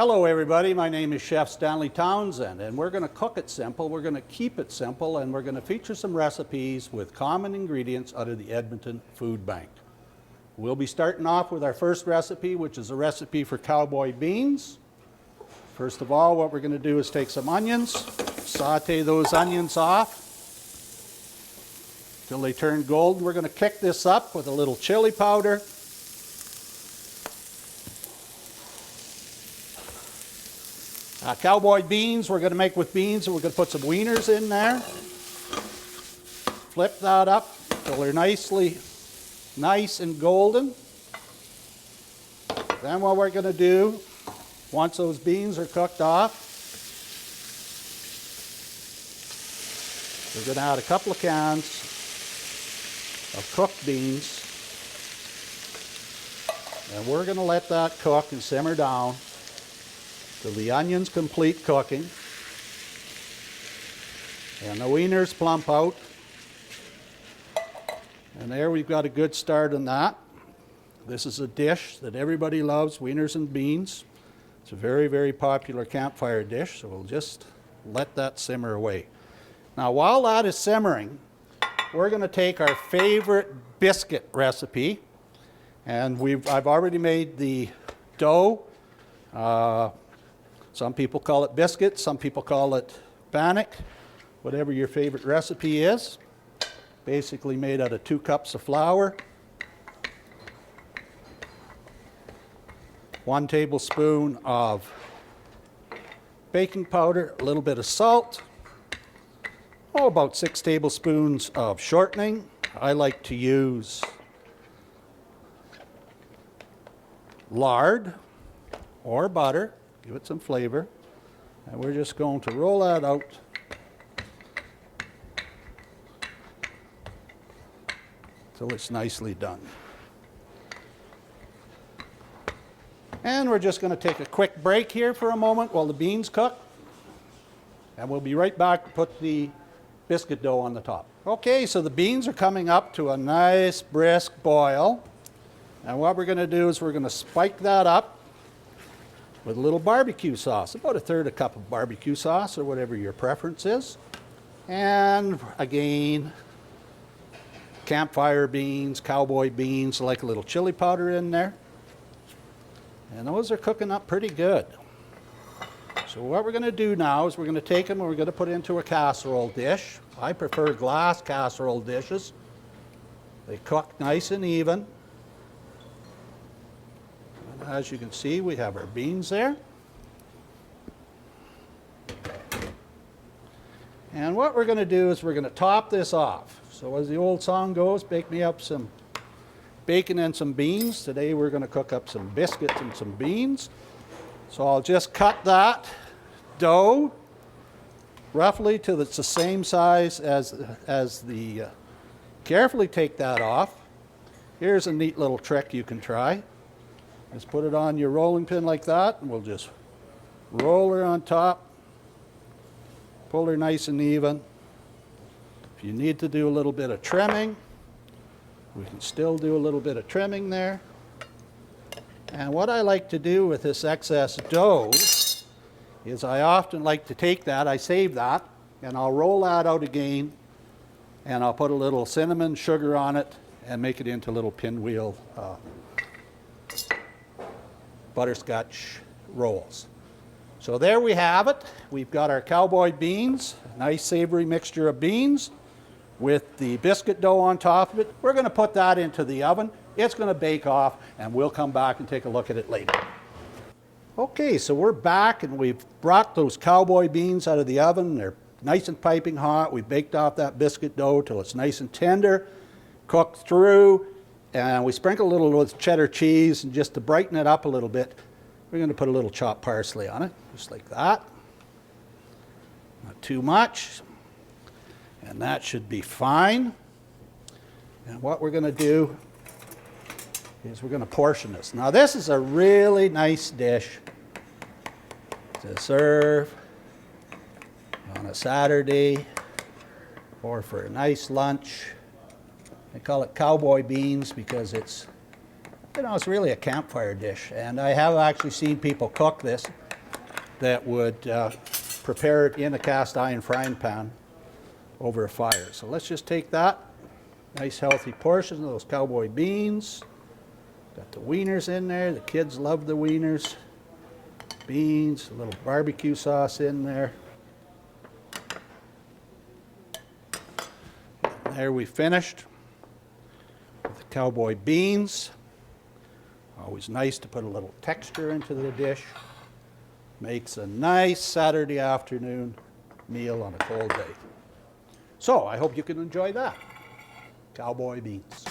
Hello everybody, my name is Chef Stanley Townsend, and we're going to cook it simple, we're going to keep it simple, and we're going to feature some recipes with common ingredients out of the Edmonton Food Bank. We'll be starting off with our first recipe, which is a recipe for Cowboy Beans. First of all, what we're going to do is take some onions, saute those onions off till they turn golden. We're going to kick this up with a little chili powder. Cowboy beans, we're going to make with beans, and we're going to put some wieners in there. Flip that up till they're nice and golden. Then what we're going to do, once those beans are cooked off, we're going to add a couple of cans of cooked beans, and we're going to let that cook and simmer down till the onions complete cooking and the wieners plump out. And there we've got a good start on that. This is a dish that everybody loves, wieners and beans. It's a very, very popular campfire dish, so we'll just let that simmer away. Now while that is simmering, we're going to take our favorite biscuit recipe, and I've already made the dough. Some people call it biscuit, some people call it bannock, whatever your favorite recipe is. Basically made out of 2 cups of flour, 1 tablespoon of baking powder, a little bit of salt, about 6 tablespoons of shortening. I like to use lard or butter. Give it some flavor. And we're just going to roll that out till it's nicely done. And we're just going to take a quick break here for a moment while the beans cook. And we'll be right back to put the biscuit dough on the top. Okay, so the beans are coming up to a nice brisk boil. And what we're going to do is we're going to spike that up with a little barbecue sauce, about 1/3 cup of barbecue sauce or whatever your preference is. And again, campfire beans, cowboy beans, like a little chili powder in there. And those are cooking up pretty good. So what we're going to do now is we're going to take them and we're going to put it into a casserole dish. I prefer glass casserole dishes. They cook nice and even. As you can see, we have our beans there. And what we're going to do is we're going to top this off. So as the old song goes, bake me up some bacon and some beans. Today we're going to cook up some biscuits and some beans. So I'll just cut that dough roughly till it's the same size as the, carefully take that off. Here's a neat little trick you can try. Just put it on your rolling pin like that, and we'll just roll her on top, pull her nice and even. If you need to do a little bit of trimming, we can still do a little bit of trimming there. And what I like to do with this excess dough is I often like to take that, I save that, and I'll roll that out again, and I'll put a little cinnamon sugar on it and make it into little pinwheel butterscotch rolls. So there we have it. We've got our cowboy beans, a nice savory mixture of beans with the biscuit dough on top of it. We're going to put that into the oven. It's going to bake off, and we'll come back and take a look at it later. Okay, so we're back, and we've brought those cowboy beans out of the oven. They're nice and piping hot. We baked off that biscuit dough till it's nice and tender, cooked through. And we sprinkle a little with cheddar cheese, and just to brighten it up a little bit, we're going to put a little chopped parsley on it, just like that. Not too much. And that should be fine. And what we're going to do is we're going to portion this. Now this is a really nice dish to serve on a Saturday or for a nice lunch. They call it Cowboy Beans because it's, it's really a campfire dish. And I have actually seen people cook this. that would prepare it in a cast iron frying pan over a fire. So let's just take that nice healthy portion of those Cowboy Beans. Got the wieners in there. The kids love the wieners. Beans, a little barbecue sauce in there. And there we finished with the Cowboy Beans. Always nice to put a little texture into the dish. Makes a nice Saturday afternoon meal on a cold day. So I hope you can enjoy that. Cowboy Beans.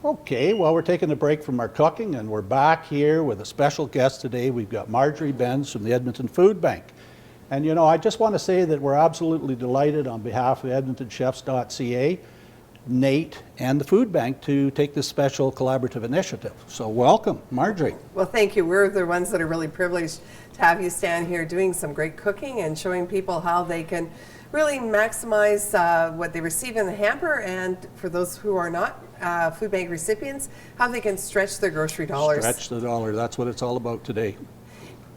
Okay, well, we're taking a break from our cooking and we're back here with a special guest today. We've got Marjorie Benz from the Edmonton Food Bank. And you know, I just want to say that we're absolutely delighted on behalf of EdmontonChefs.ca, Nate, and the Food Bank to take this special collaborative initiative. So welcome, Marjorie. Well, thank you. We're the ones that are really privileged to have you stand here doing some great cooking and showing people how they can really maximize what they receive in the hamper, and for those who are not food bank recipients, how they can stretch their grocery dollars. Stretch the dollar, that's what it's all about today.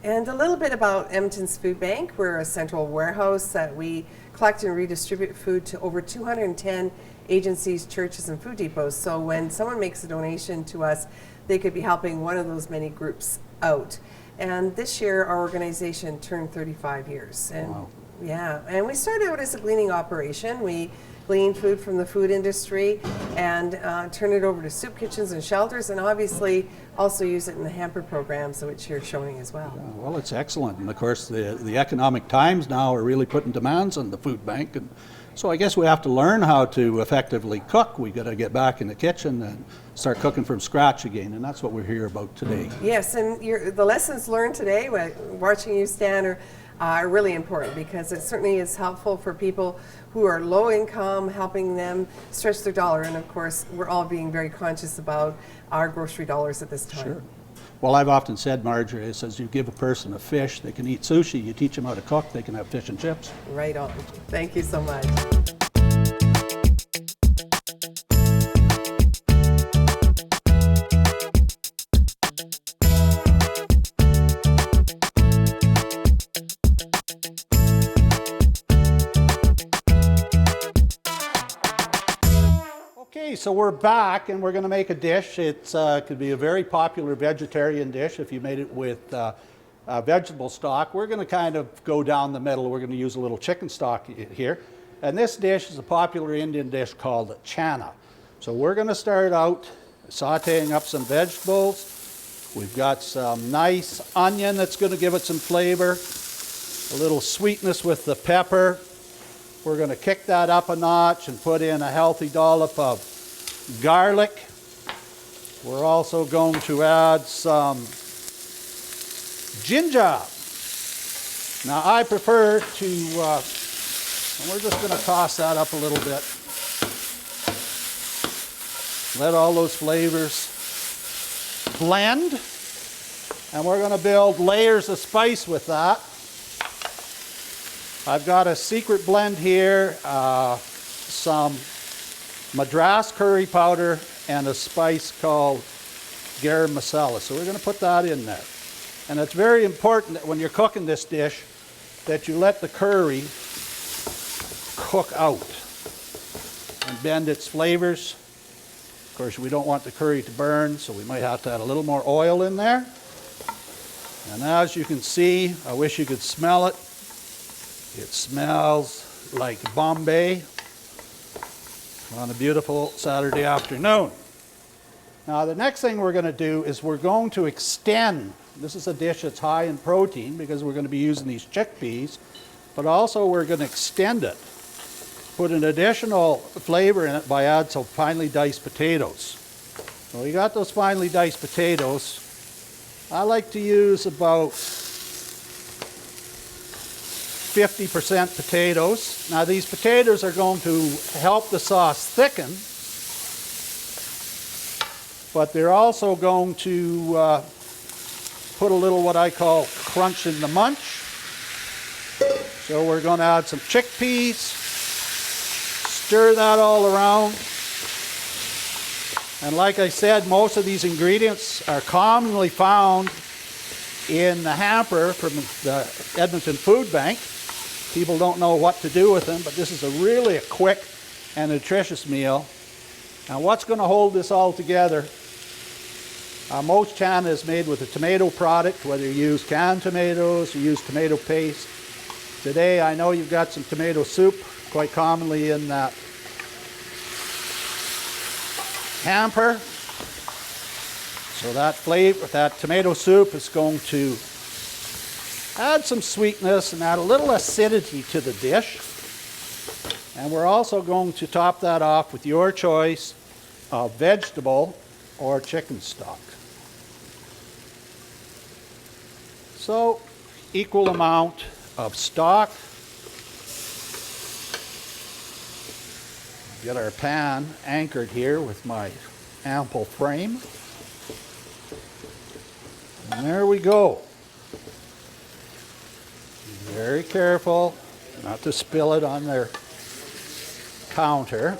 And a little bit about Edmonton's Food Bank. We're a central warehouse that we collect and redistribute food to over 210 agencies, churches, and food depots. So when someone makes a donation to us, they could be helping one of those many groups out. And this year, our organization turned 35 years. And wow. Yeah, and we started out as a gleaning operation. We glean food from the food industry and turn it over to soup kitchens and shelters, and obviously also use it in the hamper programs, which you're showing as well. Yeah, well, it's excellent. And of course, the economic times now are really putting demands on the food bank. And so I guess we have to learn how to effectively cook. We got to get back in the kitchen and start cooking from scratch again. And that's what we're here about today. Yes, and the lessons learned today, watching you stand, are really important, because it certainly is helpful for people who are low income, helping them stretch their dollar. And of course, we're all being very conscious about our grocery dollars at this time. Sure. Well, I've often said, Marjorie, it says you give a person a fish, they can eat sushi. You teach them how to cook, they can have fish and chips. Right on. Thank you so much. Okay, so we're back and we're going to make a dish. It could be a very popular vegetarian dish if you made it with vegetable stock. We're going to kind of go down the middle. We're going to use a little chicken stock here. And this dish is a popular Indian dish called Chana. So we're going to start out sauteing up some vegetables. We've got some nice onion that's going to give it some flavor, a little sweetness with the pepper. We're going to kick that up a notch and put in a healthy dollop of garlic. We're also going to add some ginger. Now I prefer to, and we're just going to toss that up a little bit. Let all those flavors blend. And we're going to build layers of spice with that. I've got a secret blend here, some Madras curry powder and a spice called garam masala. So we're going to put that in there. And it's very important that when you're cooking this dish that you let the curry cook out and bend its flavors. Of course, we don't want the curry to burn, so we might have to add a little more oil in there. And as you can see, I wish you could smell it. It smells like Bombay on a beautiful Saturday afternoon. Now the next thing we're going to do is we're going to extend. This is a dish that's high in protein because we're going to be using these chickpeas, but also we're going to extend it. Put an additional flavor in it by adding some finely diced potatoes. So we got those finely diced potatoes. I like to use about 50% potatoes. Now these potatoes are going to help the sauce thicken, but they're also going to put a little what I call crunch in the munch. So we're going to add some chickpeas, stir that all around. And like I said, most of these ingredients are commonly found in the hamper from the Edmonton Food Bank. People don't know what to do with them, but this is really a quick and nutritious meal. Now what's going to hold this all together? Most chana is made with a tomato product, whether you use canned tomatoes or use tomato paste. Today I know you've got some tomato soup, quite commonly in that hamper. So that flavor, that tomato soup is going to add some sweetness and add a little acidity to the dish. And we're also going to top that off with your choice of vegetable or chicken stock. So, equal amount of stock. Get our pan anchored here with my ample frame. And there we go. Be very careful not to spill it on their counter.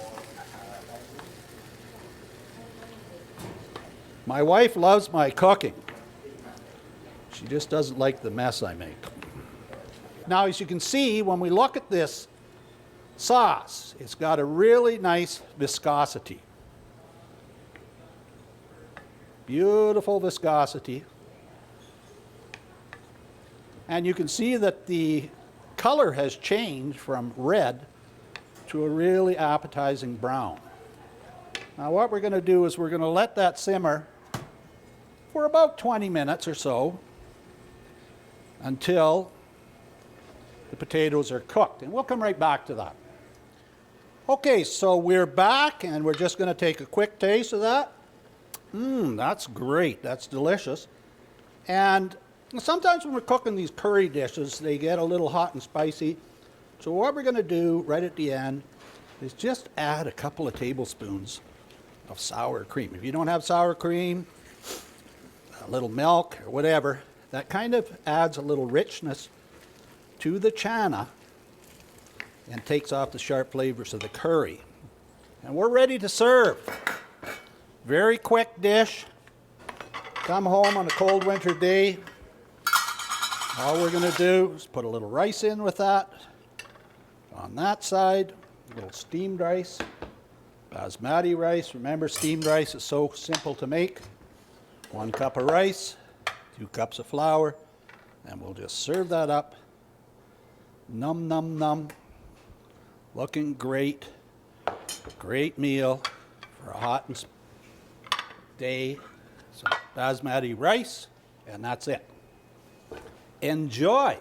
My wife loves my cooking. She just doesn't like the mess I make. Now, as you can see, when we look at this sauce, it's got a really nice viscosity. Beautiful viscosity. And you can see that the color has changed from red to a really appetizing brown. Now what we're going to do is we're going to let that simmer for about 20 minutes or so until the potatoes are cooked. And we'll come right back to that. Okay, so we're back and we're just going to take a quick taste of that. That's great. That's delicious. And sometimes when we're cooking these curry dishes, they get a little hot and spicy. So what we're going to do right at the end is just add a couple of tablespoons of sour cream. If you don't have sour cream, a little milk or whatever, that kind of adds a little richness to the chana and takes off the sharp flavors of the curry. And we're ready to serve. Very quick dish. Come home on a cold winter day. All we're going to do is put a little rice in with that. On that side, a little steamed rice. Basmati rice. Remember, steamed rice is so simple to make. 1 cup of rice, 2 cups of flour, and we'll just serve that up. Num, num, num. Looking great. Great meal for a hot day. Some basmati rice, and that's it. Enjoy.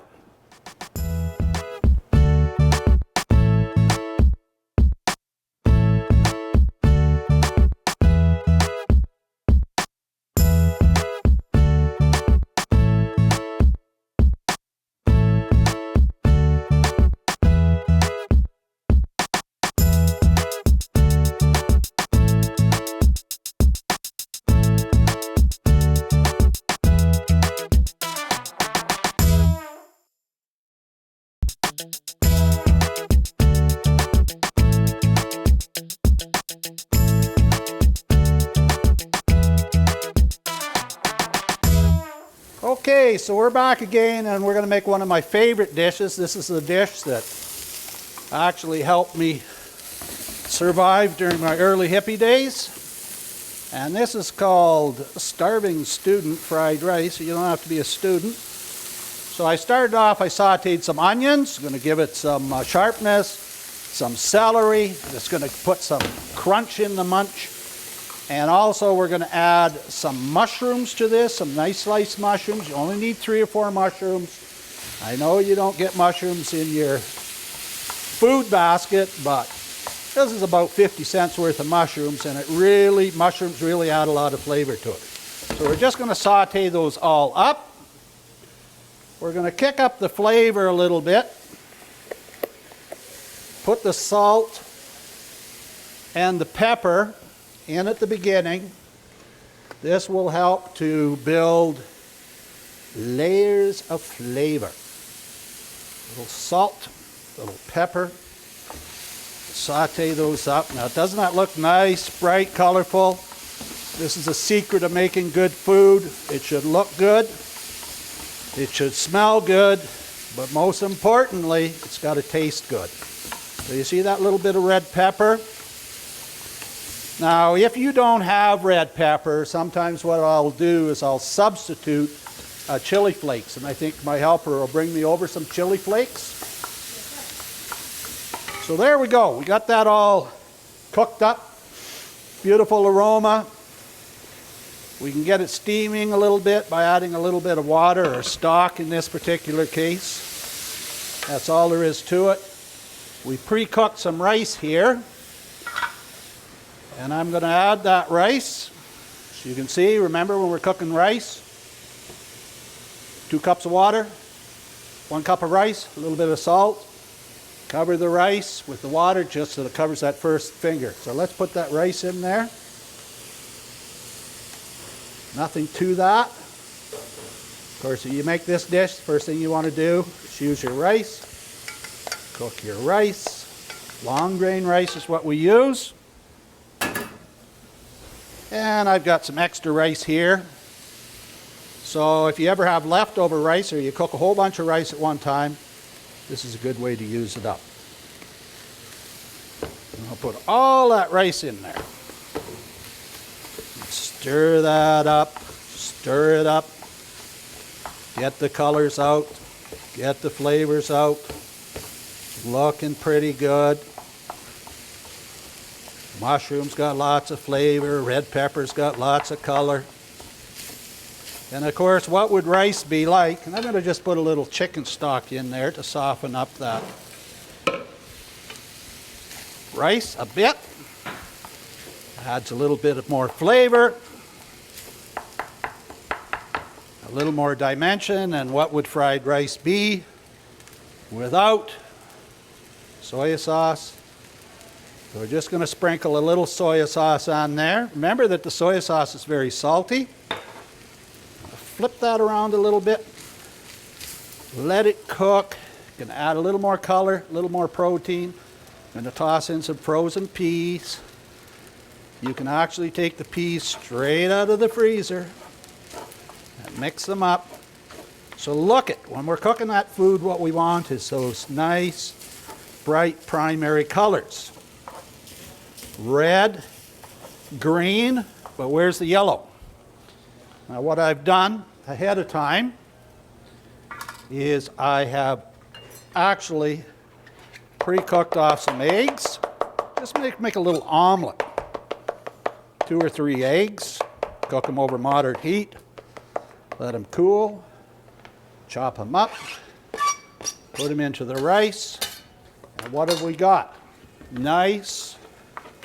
Okay, so we're back again and we're going to make one of my favorite dishes. This is a dish that actually helped me survive during my early hippie days. And this is called starving student fried rice. You don't have to be a student. So I started off, I sauteed some onions. I'm going to give it some sharpness, some celery. It's going to put some crunch in the munch. And also we're going to add some mushrooms to this, some nice sliced mushrooms. You only need 3 or 4 mushrooms. I know you don't get mushrooms in your food basket, but this is about 50 cents worth of mushrooms, and mushrooms really add a lot of flavor to it. So we're just going to saute those all up. We're going to kick up the flavor a little bit put the salt and the pepper in at the beginning. This will help to build layers of flavor. A little salt, a little pepper. Saute those up. Now, doesn't that look nice, bright, colorful? This is the secret of making good food. It should look good. It should smell good. But most importantly, it's got to taste good. So you see that little bit of red pepper? Now, if you don't have red pepper, sometimes what I'll do is I'll substitute chili flakes. And I think my helper will bring me over some chili flakes. So there we go. We got that all cooked up. Beautiful aroma. We can get it steaming a little bit by adding a little bit of water or stock in this particular case. That's all there is to it. We pre-cooked some rice here. And I'm going to add that rice. So you can see, remember when we're cooking rice, 2 cups of water, 1 cup of rice, a little bit of salt. Cover the rice with the water just so it covers that first finger. So let's put that rice in there. Nothing to that. Of course, if you make this dish, first thing you want to do is use your rice. Cook your rice. Long grain rice is what we use. And I've got some extra rice here. So if you ever have leftover rice or you cook a whole bunch of rice at one time, this is a good way to use it up. And I'll put all that rice in there. Stir that up. Stir it up. Get the colors out. Get the flavors out. Looking pretty good. Mushroom's got lots of flavor. Red pepper's got lots of color. And of course, what would rice be like? And I'm going to just put a little chicken stock in there to soften up that rice a bit. Adds a little bit of more flavor. A little more dimension. And what would fried rice be without soy sauce? So we're just going to sprinkle a little soy sauce on there. Remember that the soy sauce is very salty. Flip that around a little bit. Let it cook. You can add a little more color, a little more protein. I'm going to toss in some frozen peas. You can actually take the peas straight out of the freezer and mix them up. So look it, when we're cooking that food, what we want is those nice, bright primary colors. Red, green, but where's the yellow? Now what I've done ahead of time is I have actually pre-cooked off some eggs. Just make a little omelet. 2 or 3 eggs. Cook them over moderate heat. Let them cool. Chop them up. Put them into the rice. And what have we got? Nice,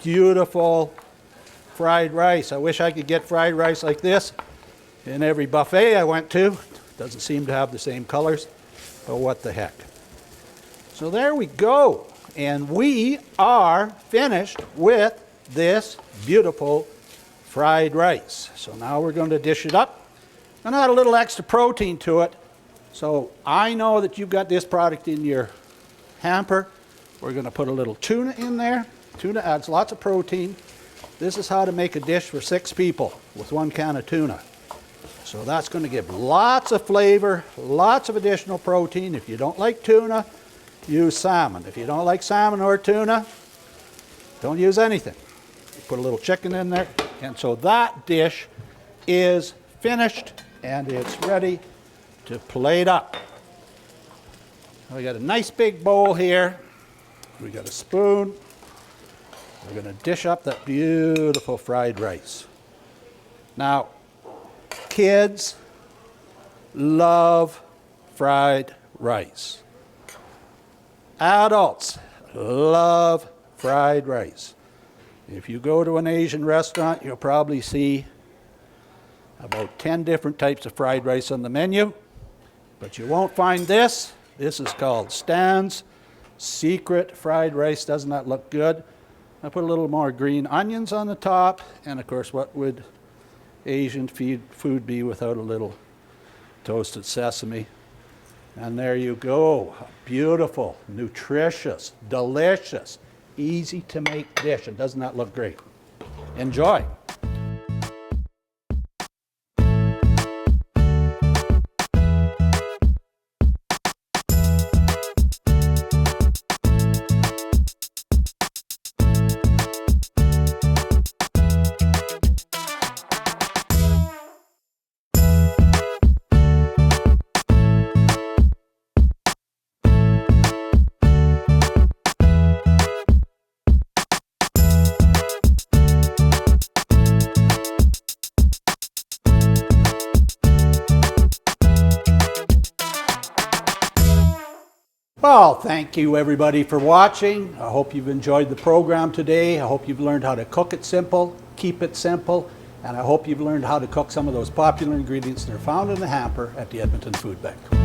beautiful fried rice. I wish I could get fried rice like this in every buffet I went to. Doesn't seem to have the same colors, but what the heck. So there we go. And we are finished with this beautiful fried rice. So now we're going to dish it up and add a little extra protein to it. So I know that you've got this product in your hamper. We're going to put a little tuna in there. Tuna adds lots of protein. This is how to make a dish for 6 people with 1 can of tuna. So that's going to give lots of flavor, lots of additional protein. If you don't like tuna, use salmon. If you don't like salmon or tuna, don't use anything. Put a little chicken in there. And so that dish is finished and it's ready to plate up. We got a nice big bowl here. We got a spoon. We're going to dish up that beautiful fried rice. Now, kids love fried rice. Adults love fried rice. If you go to an Asian restaurant, you'll probably see about 10 different types of fried rice on the menu, but you won't find this. This is called Stan's secret fried rice. Doesn't that look good? I put a little more green onions on the top, and of course, what would Asian food be without a little toasted sesame? And there you go. A beautiful, nutritious, delicious, easy to make dish. And doesn't that look great? Enjoy. Well, thank you everybody for watching. I hope you've enjoyed the program today. I hope you've learned how to cook it simple, keep it simple, and I hope you've learned how to cook some of those popular ingredients that are found in the hamper at the Edmonton Food Bank.